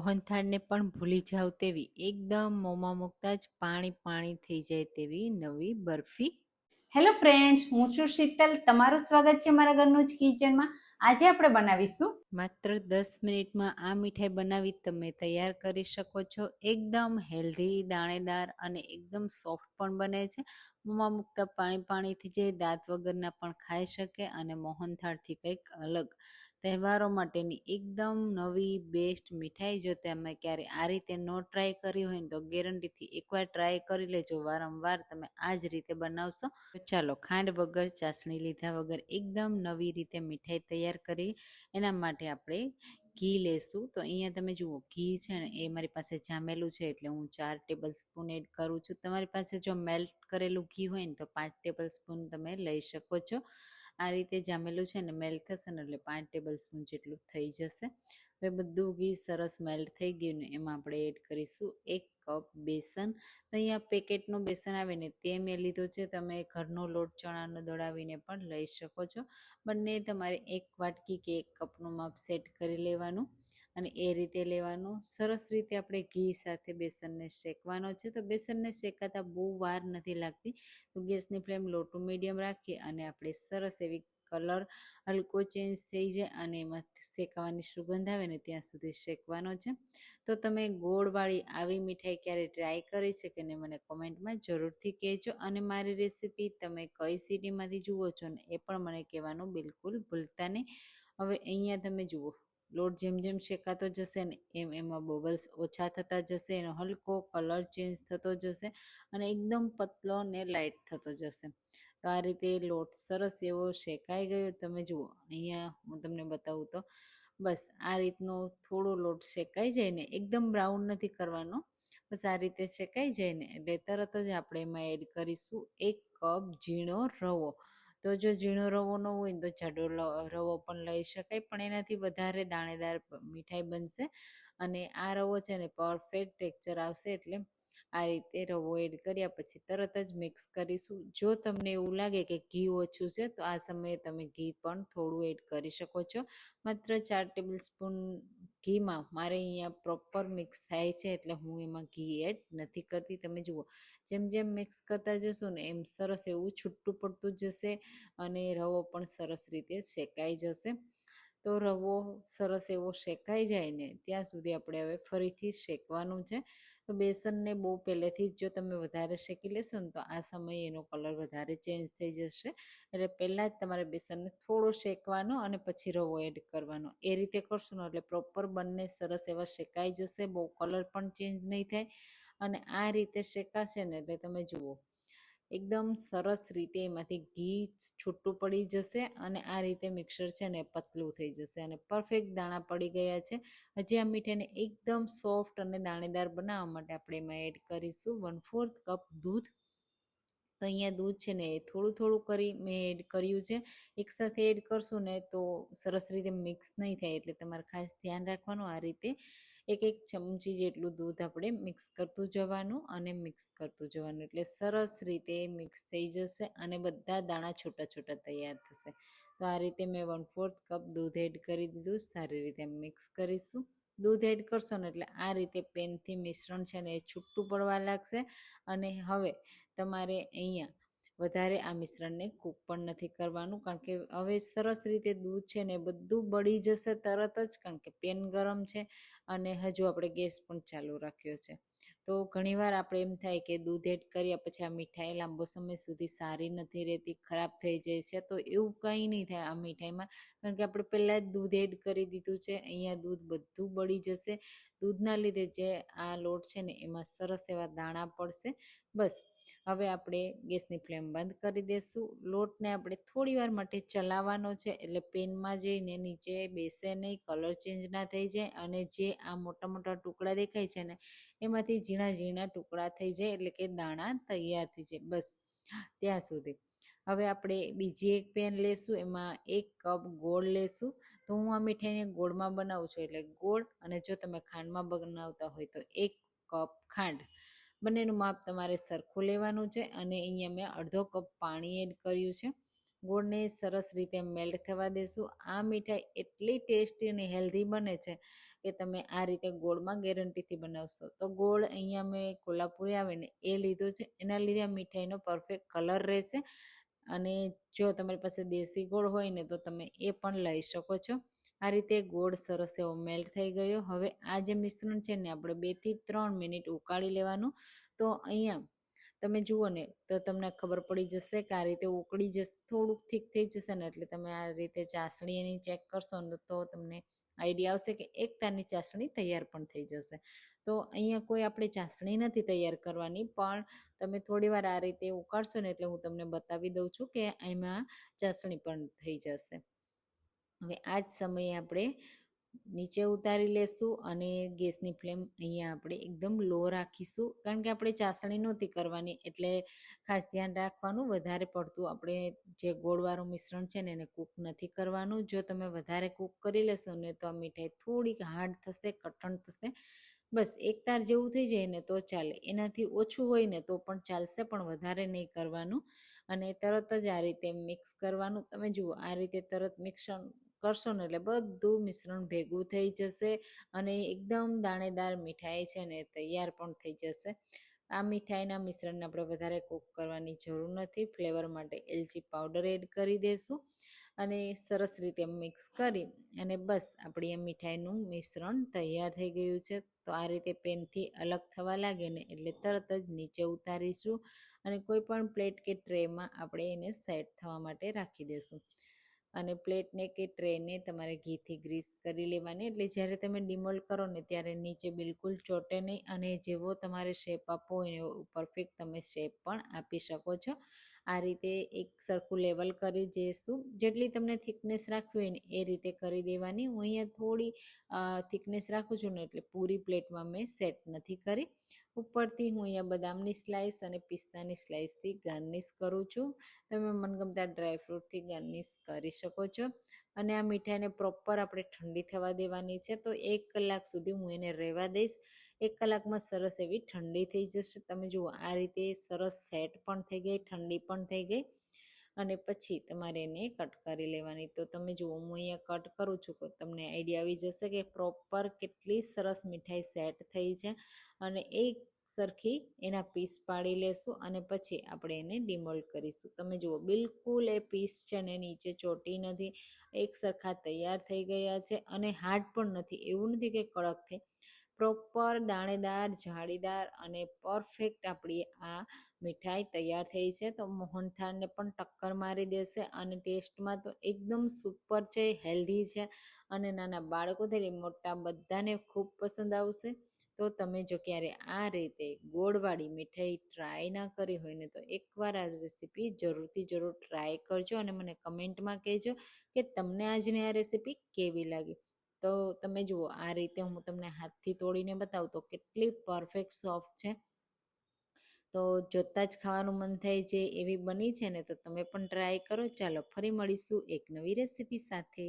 મોહનથાળને પણ ભૂલી જાવ તેવી એકદમ મોંમાં મૂકતા જ પાણી પાણી થઈ જાય તેવી નવી બરફી। હેલો ફ્રેન્ડ્સ, હું છું શીતલ. તમારું સ્વાગત છે મારા ઘરનું જ કિચનમાં. આજે આપણે બનાવીશું માત્ર 10 મિનિટમાં આ મીઠાઈ બનાવી તમે તૈયાર કરી શકો છો। એકદમ હેલ્ધી, દાણેદાર અને એકદમ સોફ્ટ પણ બને છે। મોંમાં મૂકતા પાણી પાણી થઈ જાય, દાંત વગરના પણ ખાઈ શકે અને મોહનથાળથી કંઈક અલગ। તહેવારો માટેની એકદમ નવી બેસ્ટ મીઠાઈ। જો તમે ક્યારે આ રીતે ન ટ્રાય કરી હોય ને તો ગેરંટીથી એકવાર ટ્રાય કરી લેજો। વારંવાર તમે આ જ રીતે બનાવશો। તો ચાલો ખાંડ વગર, ચાસણી લીધા વગર એકદમ નવી રીતે મીઠાઈ તૈયાર કરી। એના માટે આપણે ઘી લેશું। તો અહીંયા તમે જુઓ, ઘી છે ને એ મારી પાસે જામેલું છે એટલે હું 4 ટેબલ સ્પૂન એડ કરું છું। તમારી પાસે જો મેલ્ટ કરેલું ઘી હોય ને તો 5 ટેબલ સ્પૂન તમે લઈ શકો છો। આ રીતે જામેલું છે ને મેલ્ટ થશે ને એટલે 5 ટેબલ સ્પૂન જેટલું થઈ જશે। હવે બધું ઘી સરસ મેલ્ટ થઈ ગયું ને એમાં આપણે એડ કરીશું 1 કપ બેસન। તો અહીંયા પેકેટનું બેસન આવે ને તે મેં લીધું છે। તમે ઘરનો લોટ ચણાનો દળાવીને પણ લઈ શકો છો। બંને તમારે 1 વાટકી કે 1 કપનું માપ સેટ કરી લેવાનું અને એ રીતે લેવાનું। સરસ રીતે આપણે ઘી સાથે બેસનને શેકવાનો છે। તો બેસનને શેકાતા બહુ વાર નથી લાગતી। તો ગેસની ફ્લેમ લો ટુ મીડિયમ રાખી અને આપણે સરસ એવી કલર હલકો ચેન્જ થઈ જાય અને એમાં શેકાવાની સુગંધ આવે ને ત્યાં સુધી શેકવાનો છે। તો તમે ગોળવાળી આવી મીઠાઈ ક્યારે ટ્રાય કરી છે કે નહીં મને કોમેન્ટમાં જરૂરથી કહેજો। અને મારી રેસીપી તમે કઈ સિટીમાંથી જુઓ છો ને એ પણ મને કહેવાનું બિલકુલ ભૂલતા નહીં। હવે અહીંયા તમે જુઓ, લોટ જેમ જેમ શેકાતો જશે ને એમ એમાં બબલ્સ ઓછા થતા જશે, એનો હલકો કલર ચેન્જ થતો જશે અને એકદમ પતલો ને લાઇટ થતો જશે। તો આ રીતે લોટ સરસ એવો શેકાઈ ગયો। તમે જુઓ અહીંયા હું તમને બતાવું તો બસ આ રીતનો થોડો લોટ શેકાઈ જાય ને, એકદમ બ્રાઉન નથી કરવાનો, બસ આ રીતે શેકાઈ જાય ને એટલે તરત જ આપણે એમાં એડ કરીશું 1 કપ ઝીણો રવો। તો જો ઝીણો રવો ન હોય ને તો જાડો રવો પણ લઈ શકાય, પણ એનાથી વધારે દાણેદાર મીઠાઈ બનશે અને આ રવો છે ને પરફેક્ટ ટેક્સચર આવશે। એટલે આ રીતે રવો એડ કર્યા પછી તરત જ મિક્સ કરીશું। જો તમને એવું લાગે કે ઘી ઓછું છે તો આ સમયે તમે ઘી પણ થોડું એડ કરી શકો છો। માત્ર 4 ટેબલ સ્પૂન ઘીમાં મારે અહીંયા પ્રોપર મિક્સ થાય છે એટલે હું એમાં ઘી એડ નથી કરતી। તમે જુઓ જેમ જેમ મિક્સ કરતા જશો ને એમ સરસ એવું છૂટું પડતું જશે અને રવો પણ સરસ રીતે શેકાઈ જશે। તો રવો સરસ એવો શેકાઈ જાય ને ત્યાં સુધી આપણે હવે ફરીથી શેકવાનું છે। તો બેસનને બહુ પહેલેથી જ જો તમે વધારે શેકી લેશો ને તો આ સમયે એનો કલર વધારે ચેન્જ થઈ જશે। એટલે પહેલાં જ તમારે બેસનને થોડો શેકવાનો અને પછી રવો એડ કરવાનો। એ રીતે કરશો ને એટલે પ્રોપર બંને સરસ એવા શેકાઈ જશે, બહુ કલર પણ ચેન્જ નહીં થાય અને આ રીતે શેકાશે ને એટલે તમે જુઓ એકદમ સરસ રીતે એમાંથી ઘી છૂટું પડી જશે અને આ રીતે મિક્સર છે ને પતલું થઈ જશે અને પરફેક્ટ દાણા પડી ગયા છે। હજી આ મીઠાઈને એકદમ સોફ્ટ અને દાણેદાર બનાવવા માટે આપણે એમાં એડ કરીશું 1/4 કપ દૂધ। તો અહીંયા દૂધ છે ને એ થોડું થોડું કરી મેં એડ કર્યું છે। એકસાથે એડ કરશું ને તો સરસ રીતે મિક્સ નહીં થાય, એટલે તમારે ખાસ ધ્યાન રાખવાનું। આ રીતે 1 ચમચી જેટલું દૂધ આપણે મિક્સ કરતું જવાનું અને મિક્સ કરતું જવાનું એટલે સરસ રીતે મિક્સ થઈ જશે અને બધા દાણા છોટા છોટા તૈયાર થશે। તો આ રીતે મેં 1/4 કપ દૂધ એડ કરી દીધું। સારી રીતે મિક્સ કરીશું। દૂધ એડ કરશો ને એટલે આ રીતે પેનથી મિશ્રણ છે ને એ છૂટું પડવા લાગશે અને હવે તમારે અહીંયા વધારે આ મિશ્રણને કૂક પણ નથી કરવાનું, કારણ કે હવે સરસ રીતે દૂધ છે ને બધું બળી જશે તરત જ, કારણ કે પેન ગરમ છે અને હજુ આપણે ગેસ પણ ચાલુ રાખ્યો છે। તો ઘણીવાર આપણે એમ થાય કે દૂધ એડ કર્યા પછી આ મીઠાઈ લાંબો સમય સુધી સારી નથી રહેતી, ખરાબ થઈ જાય છે। તો એવું કંઈ નહીં થાય આ મીઠાઈમાં, કારણ કે આપણે પહેલાં જ દૂધ એડ કરી દીધું છે। અહીંયા દૂધ બધું બળી જશે। દૂધના લીધે જે આ લોટ છે ને એમાં સરસ એવા દાણા પડશે। બસ હવે આપણે ગેસની ફ્લેમ બંધ કરી દઈશું। લોટને આપણે થોડી વાર માટે ચલાવવાનો છે એટલે પેનમાં જઈને નીચે બેસે નહીં, કલર ચેન્જ ના થઈ જાય અને જે આ મોટા મોટા ટુકડા દેખાય છે ને એમાંથી ઝીણા ઝીણા ટુકડા થઈ જાય એટલે કે દાણા તૈયાર થઈ જાય, બસ ત્યાં સુધી। હવે આપણે બીજી એક પેન લેશું, એમાં 1 કપ ગોળ લેશું। તો હું આ મીઠાઈને ગોળમાં બનાવું છું એટલે ગોળ, અને જો તમે ખાંડમાં બનાવતા હોય તો 1 કપ ખાંડ, બંનેનું માપ તમારે સરખું લેવાનું છે। અને અહીંયા મેં અડધો કપ પાણી એડ કર્યું છે। ગોળને સરસ રીતે મેલ્ટ થવા દેશું। આ મીઠાઈ એટલી ટેસ્ટી અને હેલ્ધી બને છે કે કે તમે આ રીતે ગોળમાં ગેરંટીથી બનાવશો. તો ગોળ અહીંયા મેં કોલ્હાપુરી આવે ને એ લીધો છે, એના લીધે આ મીઠાઈનો પરફેક્ટ કલર રહેશે. અને જો તમારી પાસે દેશી ગોળ હોય ને તો તમે એ પણ લઈ શકો છો. આ રીતે ગોળ સરસ એવો મેલ્ટ થઈ ગયો. હવે આ જે મિશ્રણ છે ને આપણે 2 થી 3 મિનિટ ઉકાળી લેવાનું. તો અહીંયા તમે જુઓ ને તો તમને ખબર પડી જશે કે આ રીતે ઉકળી જશે, થોડુંક ઠીક થઈ જશે ને એટલે તમે આ રીતે ચાસણી એની ચેક કરશો ને તો તમને આઈડિયા આવશે કે એક તારની ચાસણી તૈયાર પણ થઈ જશે. તો અહીંયા કોઈ આપણે ચાસણી નથી તૈયાર કરવાની, પણ તમે થોડી વાર આ રીતે ઉકાળશો ને એટલે હું તમને બતાવી દઉં છું કે એમાં ચાસણી પણ થઈ જશે. હવે આ જ સમયે આપણે નીચે ઉતારી લેશું અને ગેસની ફ્લેમ અહીંયા આપણે એકદમ લો રાખીશું, કારણ કે આપણે ચાસણી નહોતી કરવાની એટલે ખાસ ધ્યાન રાખવાનું. વધારે પડતું આપણે જે ગોળવાળું મિશ્રણ છે ને એને કૂક નથી કરવાનું. જો તમે વધારે કૂક કરી લેશો ને તો આ મીઠાઈ થોડીક હાર્ડ થશે, કઠણ થશે. બસ એક તાર જેવું થઈ જાય ને તો ચાલે, એનાથી ઓછું હોય ને તો પણ ચાલશે, પણ વધારે નહીં કરવાનું. અને તરત જ આ રીતે મિક્સ કરવાનું. તમે જુઓ આ રીતે તરત મિક્સર કરશો ને એટલે બધું મિશ્રણ ભેગું થઈ જશે અને એકદમ દાણેદાર મીઠાઈ છે ને તૈયાર પણ થઈ જશે. આ મીઠાઈના મિશ્રણને આપણે વધારે કૂક કરવાની જરૂર નથી. ફ્લેવર માટે એલચી પાવડર એડ કરી દઈશું અને સરસ રીતે મિક્સ કરી અને બસ આપણી આ મીઠાઈનું મિશ્રણ તૈયાર થઈ ગયું છે. તો આ રીતે પેનથી અલગ થવા લાગે ને એટલે તરત જ નીચે ઉતારીશું અને કોઈ પણ પ્લેટ કે ટ્રેમાં આપણે એને સેટ થવા માટે રાખી દઈશું. અને પ્લેટને કે ટ્રેને તમારે ઘીથી ગ્રીસ કરી લેવાની, એટલે જ્યારે તમે ડિમોલ્ડ કરો ને ત્યારે નીચે બિલકુલ ચોટે નહીં અને જેવો તમારે શેપ આપવો હોય એવો પરફેક્ટ તમે શેપ પણ આપી શકો છો. આ રીતે એક સરખું લેવલ કરી જઈશું. જેટલી તમને થિકનેસ રાખવી હોય ને એ રીતે કરી દેવાની. હું અહીંયા થોડી થિકનેસ રાખું છું ને એટલે પૂરી પ્લેટમાં મેં સેટ નથી કરી. ઉપરથી હું અહીંયા બદામની સ્લાઇસ અને પિસ્તાની સ્લાઇસથી ગાર્નિશ કરું છું. તમે મનગમતા ડ્રાયફ્રૂટથી ગાર્નિશ કરી શકો છો. અને આ મીઠાઈને પ્રોપર આપણે ઠંડી થવા દેવાની છે. તો 1 કલાક સુધી હું એને રહેવા દઈશ. 1 કલાકમાં સરસ એવી ઠંડી થઈ જશે. તમે જુઓ આ રીતે સરસ સેટ પણ થઈ ગઈ, ઠંડી પણ થઈ ગઈ. અને પછી તમારે એને કટ કરી લેવાની. તો તમે જુઓ હું અહીંયા કટ કરું છું તો તમને આઈડિયા આવી જશે કે પ્રોપર કેટલી સરસ મીઠાઈ સેટ થઈ છે. અને એક સરખી એના પીસ પાડી લેશું અને પછી આપણે એને ડિમોલ્ડ કરીશું. તમે જુઓ બિલકુલ એ પીસ છે ને નીચે ચોટી નથી, એક સરખા તૈયાર થઈ ગયા છે અને હાર્ડ પણ નથી. એવું નથી કે કડક થઈ, પ્રોપર દાણેદાર, જાળીદાર અને પરફેક્ટ આપણી આ મીઠાઈ તૈયાર થઈ છે. તો મોહનથાળને પણ ટક્કર મારી દેશે અને ટેસ્ટમાં તો એકદમ સુપર છે, હેલ્ધી છે અને નાના બાળકોથી લઈ મોટા બધાને ખૂબ પસંદ આવશે. તો તમે જો ક્યારે આ રીતે ગોળવાળી મીઠાઈ ટ્રાય ના કરી હોય ને તો એકવાર આ રેસીપી જરૂરથી જરૂર ટ્રાય કરજો અને મને કમેન્ટમાં કહેજો કે તમને આજની આ રેસીપી કેવી લાગી. તો તમે જુઓ આ રીતે હું તમને હાથથી તોડીને બતાવું તો કેટલી પરફેક્ટ સોફ્ટ છે. તો જોતાં જ ખાવાનું મન થાય છે એવી બની છે ને, તો તમે પણ ટ્રાય કરો. ચાલો ફરી મળીશું એક નવી રેસીપી સાથે.